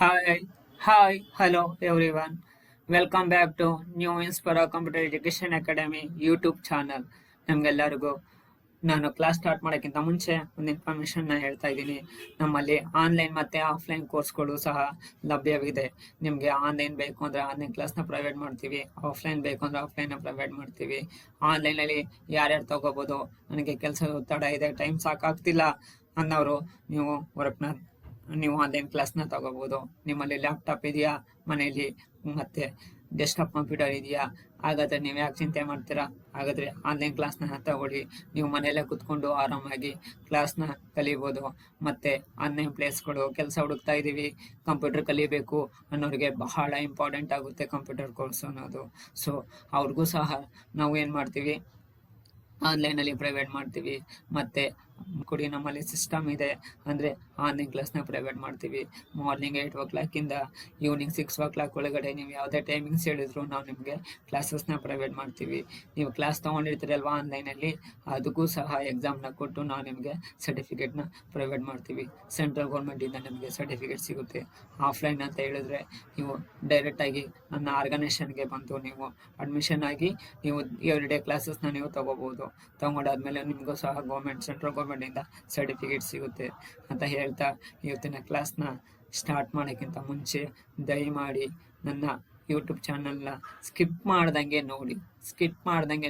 Hello everyone. Welcome back to New Inspira Computer Education Academy YouTube channel. ನಮಗೆಲ್ಲರಿಗೂ ನಾನು class start ಮಾಡೋಕ್ಕಿಂತ ಮುಂಚೆ ಒಂದು ಇನ್ಫಾರ್ಮೇಷನ್ನ ಹೇಳ್ತಾ ಇದ್ದೀನಿ. ನಮ್ಮಲ್ಲಿ ಆನ್ಲೈನ್ ಮತ್ತು ಆಫ್ಲೈನ್ ಕೋರ್ಸ್ಗಳು ಸಹ ಲಭ್ಯವಿದೆ. ನಿಮಗೆ ಆನ್ಲೈನ್ ಬೇಕು ಅಂದರೆ ಆನ್ಲೈನ್ ಕ್ಲಾಸ್ನ ಪ್ರೊವೈಡ್ ಮಾಡ್ತೀವಿ, ಆಫ್ಲೈನ್ ಬೇಕು ಅಂದರೆ ಆಫ್ಲೈನ್ನ ಪ್ರೊವೈಡ್ ಮಾಡ್ತೀವಿ. ಆನ್ಲೈನಲ್ಲಿ ಯಾರ್ಯಾರು ತಗೋಬೋದು, ನನಗೆ ಕೆಲಸ ಒತ್ತಡ ಇದೆ, ಟೈಮ್ ಸಾಕಾಗ್ತಿಲ್ಲ ಅನ್ನೋರು ನೀವು ಆನ್ಲೈನ್ ಕ್ಲಾಸ್ನ ತಗೋಬೋದು. ನಿಮ್ಮಲ್ಲಿ ಲ್ಯಾಪ್ಟಾಪ್ ಇದೆಯಾ ಮನೆಯಲ್ಲಿ, ಮತ್ತೆ ಡೆಸ್ಕ್ಟಾಪ್ ಕಂಪ್ಯೂಟರ್ ಇದೆಯಾ? ಹಾಗಾದರೆ ನೀವು ಯಾಕೆ ಚಿಂತೆ ಮಾಡ್ತೀರಾ? ಹಾಗಾದರೆ ಆನ್ಲೈನ್ ಕ್ಲಾಸ್ನ ತಗೊಳ್ಳಿ. ನೀವು ಮನೆಯಲ್ಲೇ ಕುತ್ಕೊಂಡು ಆರಾಮಾಗಿ ಕ್ಲಾಸ್ನ ಕಲಿಬೋದು. ಮತ್ತು ಆನ್ಲೈನ್ ಪ್ಲೇಸ್ಗಳು, ಕೆಲಸ ಹುಡುಕ್ತಾ ಇದ್ದೀವಿ, ಕಂಪ್ಯೂಟರ್ ಕಲಿಬೇಕು ಅನ್ನೋರಿಗೆ ಬಹಳ ಇಂಪಾರ್ಟೆಂಟ್ ಆಗುತ್ತೆ ಕಂಪ್ಯೂಟರ್ ಕೋರ್ಸ್ ಅನ್ನೋದು. ಸೊ ಅವ್ರಿಗೂ ಸಹ ನಾವು ಏನು ಮಾಡ್ತೀವಿ, ಆನ್ಲೈನಲ್ಲಿ ಪ್ರೊವೈಡ್ ಮಾಡ್ತೀವಿ. ಮತ್ತು ನಮ್ಮಲ್ಲಿ ಸಿಸ್ಟಮ್ ಇದೆ, ಅಂದರೆ ಆನ್ಲೈನ್ ಕ್ಲಾಸ್ನ ಪ್ರೊವೈಡ್ ಮಾಡ್ತೀವಿ. ಮಾರ್ನಿಂಗ್ 8 o'clock ಈವ್ನಿಂಗ್ 6 o'clock ಒಳಗಡೆ ನೀವು ಯಾವುದೇ ಟೈಮಿಂಗ್ಸ್ ಹೇಳಿದ್ರು ನಾವು ನಿಮಗೆ ಕ್ಲಾಸಸ್ನ ಪ್ರೊವೈಡ್ ಮಾಡ್ತೀವಿ. ನೀವು ಕ್ಲಾಸ್ ತೊಗೊಂಡಿರ್ತೀರಲ್ವ ಆನ್ಲೈನಲ್ಲಿ, ಅದಕ್ಕೂ ಸಹ ಎಕ್ಸಾಮ್ನ ಕೊಟ್ಟು ನಾವು ನಿಮಗೆ ಸರ್ಟಿಫಿಕೇಟ್ನ ಪ್ರೊವೈಡ್ ಮಾಡ್ತೀವಿ. ಸೆಂಟ್ರಲ್ ಗೌರ್ಮೆಂಟಿಂದ ನಿಮಗೆ ಸರ್ಟಿಫಿಕೇಟ್ ಸಿಗುತ್ತೆ. ಆಫ್ಲೈನ್ ಅಂತ ಹೇಳಿದ್ರೆ ನೀವು ಡೈರೆಕ್ಟಾಗಿ ನನ್ನ ಆರ್ಗನೈಸೇಷನ್ಗೆ ಬಂದು ನೀವು ಅಡ್ಮಿಷನ್ ಆಗಿ ನೀವು ಎವ್ರಿಡೇ ಕ್ಲಾಸಸ್ನ ನೀವು ತೊಗೋಬೋದು. ತೊಗೊಂಡಾದ್ಮೇಲೆ ನಿಮಗೂ ಸಹ ಸೆಂಟ್ರಲ್ ಗೌರ್ಮೆಂಟಿಂದ ಸರ್ಟಿಫಿಕೇಟ್ ಸಿಗುತ್ತೆ ಅಂತ ಹೇಳ್ತಾ, ಇವತ್ತಿನ ಕ್ಲಾಸ್ನ ಸ್ಟಾರ್ಟ್ ಮಾಡೋಕ್ಕಿಂತ ಮುಂಚೆ ದಯಮಾಡಿ ನನ್ನ ಯೂಟ್ಯೂಬ್ ಚಾನಲ್ನ ಸ್ಕಿಪ್ ಮಾಡ್ದಂಗೆ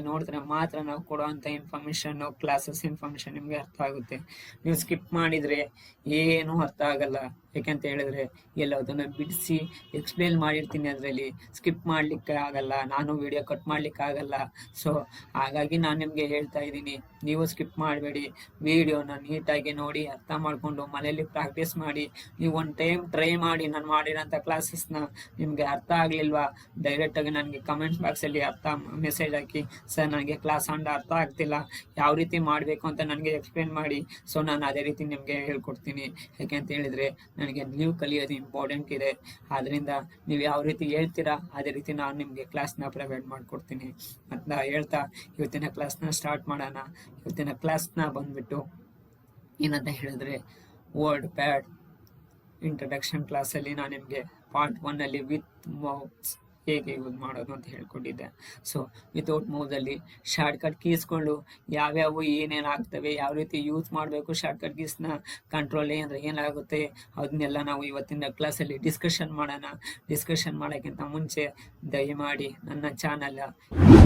ನೋಡಿದ್ರೆ ಮಾತ್ರ ನಾವು ಕೊಡುವಂಥ ಇನ್ಫಾರ್ಮೇಷನ್ನು, ಕ್ಲಾಸಸ್ ಇನ್ಫಾರ್ಮೇಷನ್ ನಿಮಗೆ ಅರ್ಥ ಆಗುತ್ತೆ. ನೀವು ಸ್ಕಿಪ್ ಮಾಡಿದರೆ ಏನೂ ಅರ್ಥ ಆಗಲ್ಲ. ಯಾಕೆಂತ ಹೇಳಿದ್ರೆ ಎಲ್ಲದನ್ನು ಬಿಡಿಸಿ ಎಕ್ಸ್ಪ್ಲೇನ್ ಮಾಡಿರ್ತೀನಿ, ಅದರಲ್ಲಿ ಸ್ಕಿಪ್ ಮಾಡಲಿಕ್ಕೆ ಆಗಲ್ಲ, ನಾನು ವಿಡಿಯೋ ಕಟ್ ಮಾಡಲಿಕ್ಕೆ ಆಗಲ್ಲ. ಸೊ ಹಾಗಾಗಿ ನಾನು ನಿಮಗೆ ಹೇಳ್ತಾ ಇದ್ದೀನಿ, ನೀವು ಸ್ಕಿಪ್ ಮಾಡಬೇಡಿ, ವಿಡಿಯೋನ ನೀಟಾಗಿ ನೋಡಿ ಅರ್ಥ ಮಾಡಿಕೊಂಡು ಮನೆಯಲ್ಲಿ ಪ್ರಾಕ್ಟೀಸ್ ಮಾಡಿ. ನೀವು ಒಂದು ಟೈಮ್ ಟ್ರೈ ಮಾಡಿ. ನಾನು ಮಾಡಿರೋಂಥ ಕ್ಲಾಸಸ್ನ ನಿಮಗೆ ಅರ್ಥ ಆಗಲಿಲ್ವಾ, ಡೈರೆಕ್ಟಾಗಿ ನನಗೆ ಕಮೆಂಟ್ ಬಾಕ್ಸಲ್ಲಿ ಮೆಸೇಜ್ ಹಾಕಿ, ಸರ್ ನನಗೆ ಕ್ಲಾಸ್ ಅರ್ಥ ಆಗ್ತಿಲ್ಲ, ಯಾವ ರೀತಿ ಮಾಡಬೇಕು ಅಂತ ನನಗೆ ಎಕ್ಸ್ಪ್ಲೇನ್ ಮಾಡಿ. ಸೊ ನಾನು ಅದೇ ರೀತಿ ನಿಮಗೆ ಹೇಳ್ಕೊಡ್ತೀನಿ. ಯಾಕೆಂತ ಹೇಳಿದರೆ ನನಗೆ ನೀವು ಕಲಿಯೋದು ಇಂಪಾರ್ಟೆಂಟ್ ಇದೆ. ಆದ್ದರಿಂದ ನೀವು ಯಾವ ರೀತಿ ಹೇಳ್ತೀರಾ ಅದೇ ರೀತಿ ನಾನು ನಿಮಗೆ ಕ್ಲಾಸ್ನ ಪ್ರೊವೈಡ್ ಮಾಡಿಕೊಡ್ತೀನಿ ಅಂತ ಹೇಳ್ತಾ ಇವತ್ತಿನ ಕ್ಲಾಸ್ನ ಸ್ಟಾರ್ಟ್ ಮಾಡೋಣ. ಇವತ್ತಿನ ಕ್ಲಾಸ್ನ ಬಂದ್ಬಿಟ್ಟು ಏನಂತ ಹೇಳಿದ್ರೆ, ವರ್ಡ್ ಪ್ಯಾಡ್ ಇಂಟ್ರಡಕ್ಷನ್ ಕ್ಲಾಸಲ್ಲಿ ನಾನು ನಿಮಗೆ ಪಾರ್ಟ್ 1 ವಿತ್ ಮೌಸ್ ಹೇಗೆ ಯೂಸ್ ಮಾಡೋದು ಅಂತ ಹೇಳ್ಕೊಟ್ಟಿದ್ದೆ. ಸೊ ವಿತೌಟ್ ಮೌಸಲ್ಲಿ ಶಾರ್ಟ್ಕಟ್ ಕೀಸ್ಕೊಂಡು ಯಾವ್ಯಾವು ಏನೇನು ಆಗ್ತವೆ, ಯಾವ ರೀತಿ ಯೂಸ್ ಮಾಡಬೇಕು ಶಾರ್ಟ್ಕಟ್ ಕೀಸ್ನ, ಕಂಟ್ರೋಲ್ ಅಂದರೆ ಏನಾಗುತ್ತೆ, ಅದನ್ನೆಲ್ಲ ನಾವು ಇವತ್ತಿನ ಕ್ಲಾಸಲ್ಲಿ ಡಿಸ್ಕಷನ್ ಮಾಡೋಣ. ಡಿಸ್ಕಷನ್ ಮಾಡೋಕ್ಕಿಂತ ಮುಂಚೆ ದಯಮಾಡಿ ನನ್ನ ಚಾನಲ್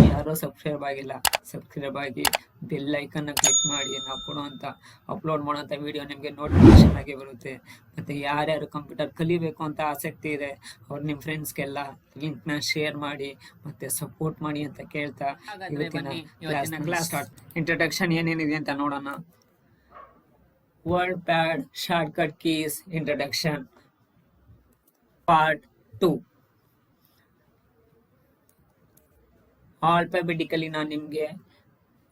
ಯಾರೋ ಸಬ್ಸ್ಕ್ರೈಬ್ ಆಗಿಲ್ಲ, ಸಬ್ಸ್ಕ್ರೈಬ್ ಆಗಿ ಬೆಲ್ ಐಕನ್ನ ಕ್ಲಿಕ್ ಮಾಡಿ. ನಾವು ಕೊಡುವಂಥ ಅಪ್ಲೋಡ್ ಮಾಡೋಂಥ ವಿಡಿಯೋ ನಿಮಗೆ ನೋಟಿಫಿಕೇಶನ್ ಆಗಿ ಬರುತ್ತೆ. ಮತ್ತು ಯಾರ್ಯಾರು ಕಂಪ್ಯೂಟರ್ ಕಲಿಬೇಕು ಅಂತ ಆಸಕ್ತಿ ಇದೆ ಅವ್ರು ನಿಮ್ಮ ಫ್ರೆಂಡ್ಸ್ಗೆಲ್ಲ ಲಿಂಕ್ನ ಶೇರ್ ಮಾಡಿ ಮತ್ತು ಸಪೋರ್ಟ್ ಮಾಡಿ ಅಂತ ಕೇಳ್ತಾ ಇವತ್ತಿನ ಕ್ಲಾಸ್ ಸ್ಟಾರ್ಟ್. ಇಂಟ್ರಡಕ್ಷನ್ ಏನೇನಿದೆ ಅಂತ ನೋಡೋಣ. Word pad shortcut keys introduction part 2. Alphabetically ನಾನು ನಿಮಗೆ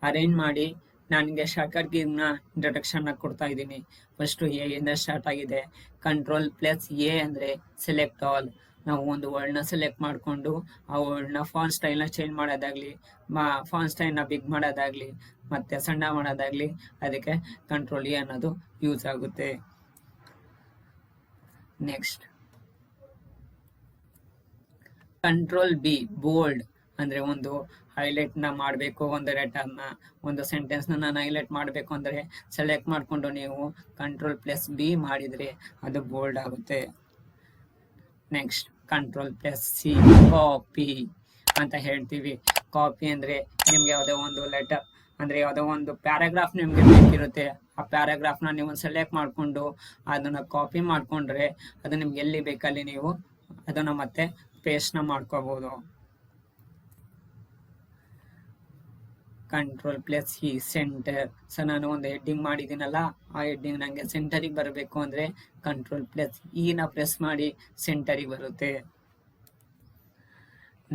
ಅರೇಂಜ್ ಮಾಡಿ ನನಗೆ ಶಾರ್ಟ್ಕಟ್ ಕೀನ ಇಂಟ್ರಡಕ್ಷನ್ನ ಕೊಡ್ತಾ ಇದ್ದೀನಿ. ಫಸ್ಟು ಎ ಇಂದ ಸ್ಟಾರ್ಟ್ ಆಗಿದೆ. Ctrl+A ಅಂದರೆ ಸೆಲೆಕ್ಟ್ ಆಲ್. ನಾವು ಒಂದು ವರ್ಡ್ನ ಸೆಲೆಕ್ಟ್ ಮಾಡಿಕೊಂಡು ಆ ವರ್ಡ್ನ ಫಾಂಟ್ ಸ್ಟೈಲ್ನ ಚೇಂಜ್ ಮಾಡೋದಾಗಲಿ, ಫಾಂಟ್ ಸ್ಟೈಲ್ನ ಬಿಗ್ ಮಾಡೋದಾಗಲಿ ಮತ್ತು ಸಣ್ಣ ಮಾಡೋದಾಗಲಿ, ಅದಕ್ಕೆ Ctrl+A ಅನ್ನೋದು ಯೂಸ್ ಆಗುತ್ತೆ. ನೆಕ್ಸ್ಟ್ Ctrl+B ಬೋಲ್ಡ್ ಅಂದರೆ ಒಂದು ಹೈಲೈಟ್ನ ಮಾಡಬೇಕು, ಒಂದು ಲೆಟರ್ನ, ಒಂದು ಸೆಂಟೆನ್ಸ್ನ ನಾನು ಹೈಲೈಟ್ ಮಾಡಬೇಕು ಅಂದರೆ ಸೆಲೆಕ್ಟ್ ಮಾಡಿಕೊಂಡು ನೀವು Ctrl+B ಮಾಡಿದರೆ ಅದು ಬೋಲ್ಡ್ ಆಗುತ್ತೆ. ನೆಕ್ಸ್ಟ್ Ctrl+C ಕಾಪಿ ಅಂತ ಹೇಳ್ತೀವಿ. ಕಾಪಿ ಅಂದರೆ ನಿಮ್ಗೆ ಯಾವುದೋ ಒಂದು ಲೆಟರ್ ಅಂದರೆ ಯಾವುದೋ ಒಂದು ಪ್ಯಾರಾಗ್ರಾಫ್ ನಿಮಗೆ ಬೇಕಿರುತ್ತೆ, ಆ ಪ್ಯಾರಾಗ್ರಾಫ್ನ ನೀವು ಸೆಲೆಕ್ಟ್ ಮಾಡಿಕೊಂಡು ಅದನ್ನು ಕಾಪಿ ಮಾಡಿಕೊಂಡ್ರೆ ಅದು ನಿಮ್ಗೆ ಎಲ್ಲಿ ಬೇಕಲ್ಲಿ ನೀವು ಅದನ್ನು ಮತ್ತೆ ಪೇಸ್ಟ್ನ ಮಾಡ್ಕೋಬೋದು. Ctrl+E centre. ಸೊ ನಾನು ಒಂದು ಹೆಡ್ಡಿಂಗ್ ಮಾಡಿದ್ದೀನಲ್ಲ, ಆ ಹೆಡ್ಡಿಂಗ್ ನನಗೆ ಸೆಂಟರಿಗೆ ಬರಬೇಕು ಅಂದರೆ Ctrl+E ಪ್ರೆಸ್ ಮಾಡಿ ಸೆಂಟರಿಗೆ ಬರುತ್ತೆ.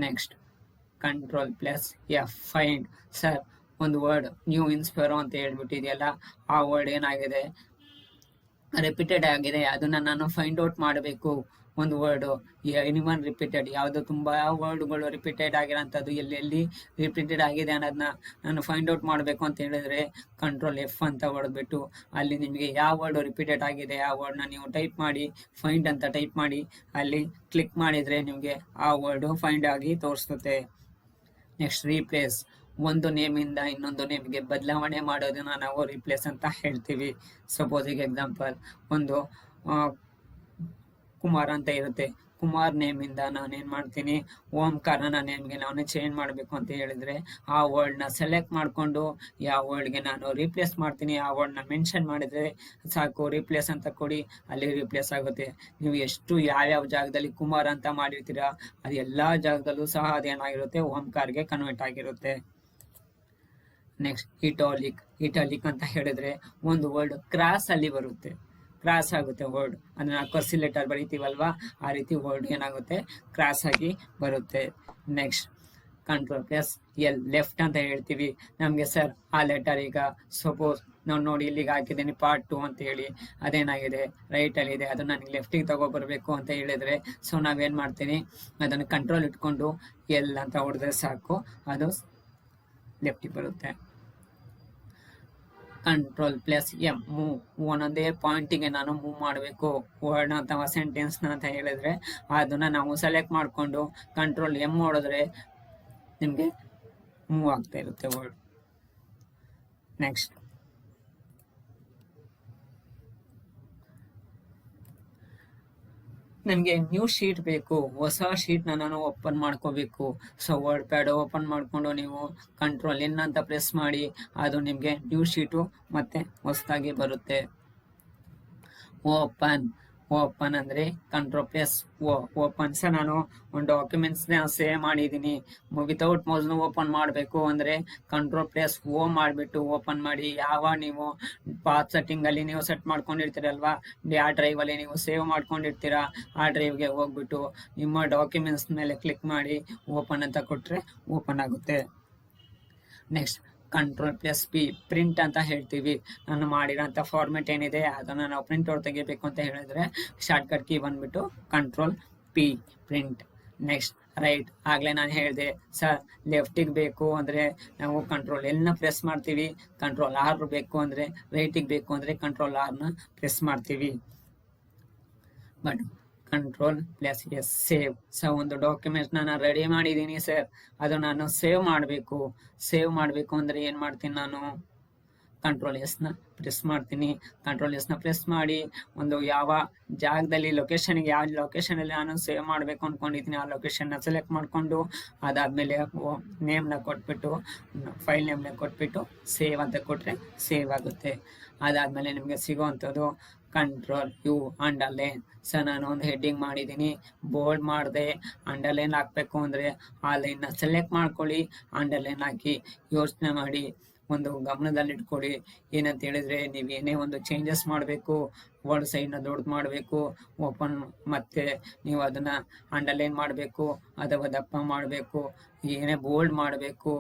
Next Ctrl+F find. ಸರ್ ಒಂದು ವರ್ಡ್ ನ್ಯೂ ಇನ್ಸ್ಪೈರೋ ಅಂತ ಹೇಳ್ಬಿಟ್ಟಿದೆಯಲ್ಲ, ಆ ವರ್ಡ್ ಏನಾಗಿದೆ ರಿಪೀಟೆಡ್ ಆಗಿದೆ, ಅದನ್ನು ನಾನು ಫೈಂಡ್ ಔಟ್ ಮಾಡಬೇಕು. ಒಂದು ವರ್ಡು ಎನಿವನ್ ರಿಪೀಟೆಡ್, ಯಾವುದು ತುಂಬ ವರ್ಡ್ಗಳು ರಿಪೀಟೆಡ್ ಆಗಿರೋಂಥದ್ದು ಎಲ್ಲೆಲ್ಲಿ ರಿಪೀಟೆಡ್ ಆಗಿದೆ ಅನ್ನೋದನ್ನ ನಾನು ಫೈಂಡ್ ಔಟ್ ಮಾಡಬೇಕು ಅಂತ ಹೇಳಿದ್ರೆ ಕಂಟ್ರೋಲ್ F ಅಂತ ಹೊಡೆದ್ಬಿಟ್ಟು ಅಲ್ಲಿ ನಿಮಗೆ ಯಾವ ವರ್ಡ್ ರಿಪೀಟೆಡ್ ಆಗಿದೆ ಆ ವರ್ಡ್ನ ನೀವು ಟೈಪ್ ಮಾಡಿ, ಫೈಂಡ್ ಅಂತ ಟೈಪ್ ಮಾಡಿ ಅಲ್ಲಿ ಕ್ಲಿಕ್ ಮಾಡಿದರೆ ನಿಮಗೆ ಆ ವರ್ಡು ಫೈಂಡ್ ಆಗಿ ತೋರಿಸುತ್ತೆ. ನೆಕ್ಸ್ಟ್ ರೀಪ್ಲೇಸ್, ಒಂದು ನೇಮಿಂದ ಇನ್ನೊಂದು ನೇಮ್ಗೆ ಬದಲಾವಣೆ ಮಾಡೋದನ್ನ ನಾವು ರೀಪ್ಲೇಸ್ ಅಂತ ಹೇಳ್ತೀವಿ. ಸಪೋಸ್ ಈಗ ಎಕ್ಸಾಂಪಲ್ ಒಂದು ಕುಮಾರ್ ಅಂತ ಇರುತ್ತೆ, ಕುಮಾರ್ ನೇಮಿಂದ ನಾನೇನು ಮಾಡ್ತೀನಿ ಓಂಕಾರನ ನೇಮ್ಗೆ ನಾನು ಚೇಂಜ್ ಮಾಡಬೇಕು ಅಂತ ಹೇಳಿದ್ರೆ ಆ ವರ್ಡ್ನ ಸೆಲೆಕ್ಟ್ ಮಾಡಿಕೊಂಡು ಯಾವ ವರ್ಡ್ಗೆ ನಾನು ರೀಪ್ಲೇಸ್ ಮಾಡ್ತೀನಿ ಆ ವರ್ಡ್ನ ಮೆನ್ಷನ್ ಮಾಡಿದರೆ ಸಾಕು, ರೀಪ್ಲೇಸ್ ಅಂತ ಕೊಡಿ, ಅಲ್ಲಿ ರೀಪ್ಲೇಸ್ ಆಗುತ್ತೆ. ನೀವು ಎಷ್ಟು ಯಾವ್ಯಾವ ಜಾಗದಲ್ಲಿ ಕುಮಾರ್ ಅಂತ ಮಾಡಿರ್ತೀರಾ ಅದು ಎಲ್ಲ ಜಾಗದಲ್ಲೂ ಸಹ ಅದೇನಾಗಿರುತ್ತೆ ಓಂಕಾರ್ಗೆ ಕನ್ವರ್ಟ್ ಆಗಿರುತ್ತೆ. ನೆಕ್ಸ್ಟ್ ಇಟಾಲಿಕ್ ಅಂತ ಹೇಳಿದ್ರೆ ಒಂದು ವರ್ಡ್ ಕ್ರಾಸ್ ಅಲ್ಲಿ ಬರುತ್ತೆ, ಕ್ರಾಸ್ ಆಗುತ್ತೆ ವರ್ಡ್, ಅದನ್ನ ಕರ್ಸಿ ಲೆಟರ್ ಬರೀತೀವಲ್ವಾ ಆ ರೀತಿ ವರ್ಡ್ ಏನಾಗುತ್ತೆ ಕ್ರಾಸ್ ಆಗಿ ಬರುತ್ತೆ. ನೆಕ್ಸ್ಟ್ Ctrl+L ಲೆಫ್ಟ್ ಅಂತ ಹೇಳ್ತೀವಿ. ನಮಗೆ ಸರ್ ಆ ಲೆಟರ್ ಈಗ ಸಪೋಸ್ ನಾವು ನೋಡಿ ಇಲ್ಲಿಗೆ ಹಾಕಿದ್ದೀನಿ ಪಾರ್ಟ್ 2 ಅಂತ ಹೇಳಿ, ಅದೇನಾಗಿದೆ ರೈಟಲ್ಲಿ ಇದೆ, ಅದು ನನಗೆ ಲೆಫ್ಟಿಗೆ ತಗೊಬರ್ಬೇಕು ಅಂತ ಹೇಳಿದ್ರೆ ಸೊ ನಾವೇನು ಮಾಡ್ತೀನಿ ಅದನ್ನು ಕಂಟ್ರೋಲ್ ಇಟ್ಕೊಂಡು L ಅಂತ ಹೊಡೆದ್ರೆ ಸಾಕು, ಅದು ಲೆಫ್ಟಿಗೆ ಬರುತ್ತೆ. Ctrl+M ಮೂವ್, ಒಂದೊಂದೇ ಪಾಯಿಂಟಿಗೆ ನಾನು ಮೂವ್ ಮಾಡಬೇಕು ವರ್ಡ್ನ ಅಥವಾ ಸೆಂಟೆನ್ಸ್ನ ಅಂತ ಹೇಳಿದ್ರೆ ಅದನ್ನ ನಾವು ಸೆಲೆಕ್ಟ್ ಮಾಡಿಕೊಂಡು Ctrl+M ಹೊಡೆದ್ರೆ ನಿಮಗೆ ಮೂವ್ ಆಗ್ತಾ ಇರುತ್ತೆ ವರ್ಡ್. ನೆಕ್ಸ್ಟ್ ನನಗೆ ನ್ಯೂ ಶೀಟ್ ಬೇಕು, ಹೊಸ ಶೀಟ್ನ ನಾನು ಓಪನ್ ಮಾಡ್ಕೋಬೇಕು. ಸೊ ವರ್ಡ್ ಪ್ಯಾಡ್ ಓಪನ್ ಮಾಡಿಕೊಂಡು ನೀವು Ctrl+N ಅಂತ ಪ್ರೆಸ್ ಮಾಡಿ, ಅದು ನಿಮಗೆ ನ್ಯೂ ಶೀಟು ಮತ್ತೆ ಹೊಸದಾಗಿ ಬರುತ್ತೆ. ಓಪನ್ ಅಂದರೆ Ctrl+O ಓಪನ್. ಸಹ ನಾನು ಒಂದು ಡಾಕ್ಯುಮೆಂಟ್ಸ್ನ ಸೇವ್ ಮಾಡಿದ್ದೀನಿ, ವಿತೌಟ್ ಮೌಸ್ನು ಓಪನ್ ಮಾಡಬೇಕು ಅಂದರೆ Ctrl+O ಮಾಡಿಬಿಟ್ಟು ಓಪನ್ ಮಾಡಿ. ಯಾವ ನೀವು ಪಾತ್ ಸೆಟ್ಟಿಂಗಲ್ಲಿ ನೀವು ಸೆಟ್ ಮಾಡ್ಕೊಂಡಿರ್ತೀರಲ್ವಾ, ಆ ಡ್ರೈವಲ್ಲಿ ನೀವು ಸೇವ್ ಮಾಡ್ಕೊಂಡಿರ್ತೀರಾ ಆ ಡ್ರೈವ್ಗೆ ಹೋಗ್ಬಿಟ್ಟು ನಿಮ್ಮ ಡಾಕ್ಯುಮೆಂಟ್ಸ್ ಮೇಲೆ ಕ್ಲಿಕ್ ಮಾಡಿ ಓಪನ್ ಅಂತ ಕೊಟ್ಟರೆ ಓಪನ್ ಆಗುತ್ತೆ. ನೆಕ್ಸ್ಟ್ Ctrl+P ಪ್ರಿಂಟ್ ಅಂತ ಹೇಳ್ತೀವಿ. ನಾನು ಮಾಡಿರೋಂಥ ಫಾರ್ಮೆಟ್ ಏನಿದೆ ಅದನ್ನು ನಾವು ಪ್ರಿಂಟ್ ಔಟ್ ತೆಗಿಬೇಕು ಅಂತ ಹೇಳಿದ್ರೆ ಶಾರ್ಟ್ಕಟ್ ಕೀ ಬಂದ್ಬಿಟ್ಟು Ctrl+P ಪ್ರಿಂಟ್. ನೆಕ್ಸ್ಟ್ ರೈಟ್, ಆಗಲೇ ನಾನು ಹೇಳಿದೆ ಸರ್ ಲೆಫ್ಟಿಗೆ ಬೇಕು ಅಂದರೆ ನಾವು Ctrl+L ಪ್ರೆಸ್ ಮಾಡ್ತೀವಿ, Ctrl+R ಬೇಕು ಅಂದರೆ ರೈಟಿಗೆ ಬೇಕು ಅಂದರೆ Ctrl+R ಪ್ರೆಸ್ ಮಾಡ್ತೀವಿ. But Ctrl+S save. ಸೊ ಒಂದು ಡಾಕ್ಯುಮೆಂಟ್ ನಾನು ರೆಡಿ ಮಾಡಿದ್ದೀನಿ ಸರ್, ಅದು ನಾನು ಸೇವ್ ಮಾಡಬೇಕು ಅಂದರೆ ಏನು ಮಾಡ್ತೀನಿ ನಾನು Ctrl+S ಪ್ರೆಸ್ ಮಾಡ್ತೀನಿ. Ctrl+S ಪ್ರೆಸ್ ಮಾಡಿ ಒಂದು ಯಾವ ಜಾಗದಲ್ಲಿ ಲೊಕೇಶನ್ಗೆ ಯಾವ ಲೊಕೇಶನಲ್ಲಿ ನಾನು ಸೇವ್ ಮಾಡಬೇಕು ಅಂದ್ಕೊಂಡಿದ್ದೀನಿ ಆ ಲೊಕೇಶನ್ನ ಸೆಲೆಕ್ಟ್ ಮಾಡಿಕೊಂಡು ಅದಾದಮೇಲೆ ನೇಮ್ನ ಕೊಟ್ಬಿಟ್ಟು ಫೈಲ್ ನೇಮ್ನ ಕೊಟ್ಬಿಟ್ಟು ಸೇವ್ ಅಂತ ಕೊಟ್ಟರೆ ಸೇವ್ ಆಗುತ್ತೆ. ಅದಾದಮೇಲೆ ನಿಮಗೆ ಸಿಗೋವಂಥದ್ದು Ctrl+U ಅಂಡರ್ಲೈನ್. ಸೊ ನಾನು ಒಂದು ಹೆಡ್ಡಿಂಗ್ ಮಾಡಿದ್ದೀನಿ, ಬೋಲ್ಡ್ ಮಾಡಿದೆ, ಅಂಡರ್ಲೈನ್ ಹಾಕಬೇಕು ಅಂದರೆ ಆ ಲೈನ್ನ ಸೆಲೆಕ್ಟ್ ಮಾಡ್ಕೊಳ್ಳಿ, ಅಂಡರ್ಲೈನ್ ಹಾಕಿ ಯೋಚನೆ ಮಾಡಿ, ಒಂದು ಗಮನದಲ್ಲಿ ಇಟ್ಕೊಳ್ಳಿ. ಏನಂತ ಹೇಳಿದ್ರೆ ನೀವು ಏನೇ ಒಂದು ಚೇಂಜಸ್ ಮಾಡಬೇಕು, ವರ್ಡ್ ಸೈಡ್ನ ದೊಡ್ಡದು ಮಾಡಬೇಕು, ಓಪನ್ ಮತ್ತೆ ನೀವು ಅದನ್ನು ಅಂಡರ್ಲೈನ್ ಮಾಡಬೇಕು ಅಥವಾ ದಪ್ಪ ಮಾಡಬೇಕು, ಏನೇ ಬೋಲ್ಡ್ ಮಾಡಬೇಕು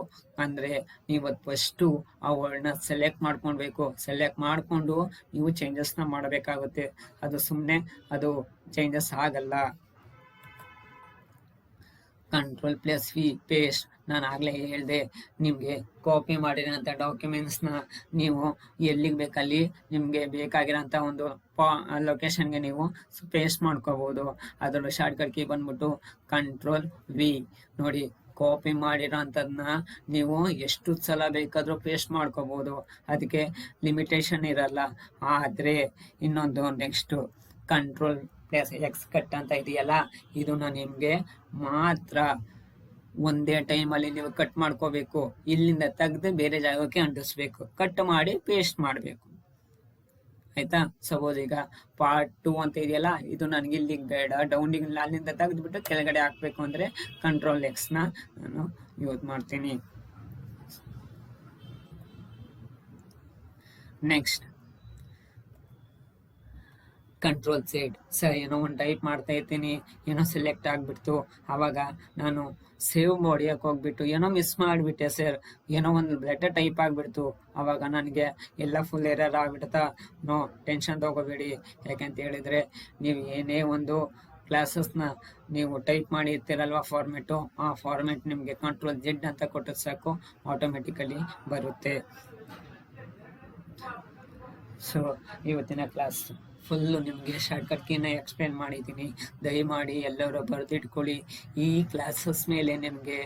ಅಂದರೆ ನೀವು ಅದು ಫಸ್ಟು ಆ ವರ್ಡ್ನ ಸೆಲೆಕ್ಟ್ ಮಾಡ್ಕೊಳ್ಬೇಕು. ಸೆಲೆಕ್ಟ್ ಮಾಡಿಕೊಂಡು ನೀವು ಚೇಂಜಸ್ನ ಮಾಡಬೇಕಾಗುತ್ತೆ, ಅದು ಸುಮ್ಮನೆ ಅದು ಚೇಂಜಸ್ ಆಗಲ್ಲ. Ctrl+V paste. ನಾನು ಆಗಲೇ ಹೇಳಿದೆ ನಿಮಗೆ ಕಾಪಿ ಮಾಡಿರೋಂಥ ಡಾಕ್ಯುಮೆಂಟ್ಸ್ನ ನೀವು ಎಲ್ಲಿಗೆ ಬೇಕಲ್ಲಿ ನಿಮಗೆ ಬೇಕಾಗಿರೋಂಥ ಒಂದು ಲೊಕೇಶನ್ಗೆ ನೀವು ಪೇಸ್ಟ್ ಮಾಡ್ಕೋಬೋದು. ಅದರ ಶಾರ್ಟ್ಕಟ್ ಕೀ ಬಂದ್ಬಿಟ್ಟು Ctrl+V. ನೋಡಿ ಕಾಪಿ ಮಾಡಿರೋಂಥದ್ದನ್ನ ನೀವು ಎಷ್ಟು ಸಲ ಬೇಕಾದರೂ ಪೇಸ್ಟ್ ಮಾಡ್ಕೋಬೋದು, ಅದಕ್ಕೆ ಲಿಮಿಟೇಷನ್ ಇರಲ್ಲ. ಆದರೆ ಇನ್ನೊಂದು ನೆಕ್ಸ್ಟು Ctrl+X ಕಟ್ ಅಂತ ಇದೆಯಲ್ಲ, ಇದನ್ನ ನಿಮಗೆ ಮಾತ್ರ ಒಂದೇ ಟೈಮಲ್ಲಿ ನೀವು ಕಟ್ ಮಾಡ್ಕೋಬೇಕು. ಇಲ್ಲಿಂದ ತೆಗೆದು ಬೇರೆ ಜಾಗಕ್ಕೆ ಅಂಟಿಸ್ಬೇಕು, ಕಟ್ ಮಾಡಿ ಪೇಸ್ಟ್ ಮಾಡಬೇಕು. ಆಯ್ತಾ? ಸಪೋಸ್ ಈಗ ಪಾರ್ಟ್ 2 ಅಂತ ಇದೆಯಲ್ಲ, ಇದು ನನಗೆ ಇಲ್ಲಿಗೆ ಬೇಡ, ಡೌನಿಗೆ ಅಲ್ಲಿಂದ ತೆಗೆದುಬಿಟ್ಟು ಕೆಳಗಡೆ ಹಾಕಬೇಕು ಅಂದರೆ Ctrl+X ನಾನು ಯೂಸ್ ಮಾಡ್ತೀನಿ. Next Ctrl+Z. ಸರ್ ಏನೋ ಒಂದು ಟೈಪ್ ಮಾಡ್ತಾ ಇರ್ತೀನಿ, ಏನೋ ಸೆಲೆಕ್ಟ್ ಆಗಿಬಿಡ್ತು, ಆವಾಗ ನಾನು ಸೇವ್ ಮಾಡೋಕ್ಕೆ ಹೋಗ್ಬಿಟ್ಟು ಏನೋ ಮಿಸ್ ಮಾಡಿಬಿಟ್ಟೆ ಸರ್, ಏನೋ ಒಂದು ಲೆಟರ್ ಟೈಪ್ ಆಗಿಬಿಡ್ತು, ಆವಾಗ ನನಗೆ ಎಲ್ಲ ಫುಲ್ ಎರರ್ ಆಗಿಬಿಡ್ತಾ. ನೋ ಟೆನ್ಷನ್ ತೊಗೋಬೇಡಿ, ಯಾಕೆಂತ ಹೇಳಿದರೆ ನೀವು ಏನೇ ಒಂದು ಕ್ಲಾಸಸ್ನ ನೀವು ಟೈಪ್ ಮಾಡಿ ಇರ್ತೀರಲ್ವ ಫಾರ್ಮೆಟು, ಆ ಫಾರ್ಮೆಟ್ ನಿಮಗೆ Ctrl Z ಅಂತ ಕೊಟ್ಟರೆ ಸಾಕು, ಆಟೋಮೆಟಿಕಲಿ ಬರುತ್ತೆ. ಸೊ ಇವತ್ತಿನ ಕ್ಲಾಸ್ ಫುಲ್ಲು ನಿಮಗೆ ಶಾರ್ಟ್ಕಟ್ ಕೀನ ಎಕ್ಸ್ಪ್ಲೇನ್ ಮಾಡಿದ್ದೀನಿ. ದಯಮಾಡಿ ಎಲ್ಲರೂ ಬರೆದಿಟ್ಕೊಳ್ಳಿ. ಈ ಕ್ಲಾಸಸ್ ಮೇಲೆ ನಿಮಗೆ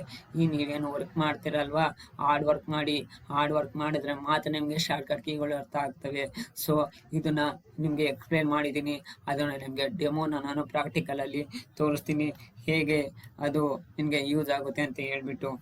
ನೀವೇನು ವರ್ಕ್ ಮಾಡ್ತೀರಲ್ವಾ, ಹಾರ್ಡ್ ವರ್ಕ್ ಮಾಡಿ. ಹಾರ್ಡ್ ವರ್ಕ್ ಮಾಡಿದ್ರೆ ಮಾತ್ರ ನಿಮಗೆ ಶಾರ್ಟ್ಕಟ್ ಕೀಗಳು ಅರ್ಥ ಆಗ್ತವೆ. ಸೊ ಇದನ್ನು ನಿಮಗೆ ಎಕ್ಸ್ಪ್ಲೇನ್ ಮಾಡಿದ್ದೀನಿ. ಅದನ್ನು ನಿಮಗೆ ಡೆಮೋನ ನಾನು ಪ್ರಾಕ್ಟಿಕಲಲ್ಲಿ ತೋರಿಸ್ತೀನಿ, ಹೇಗೆ ಅದು ನಿಮಗೆ ಯೂಸ್ ಆಗುತ್ತೆ ಅಂತ ಹೇಳ್ಬಿಟ್ಟು.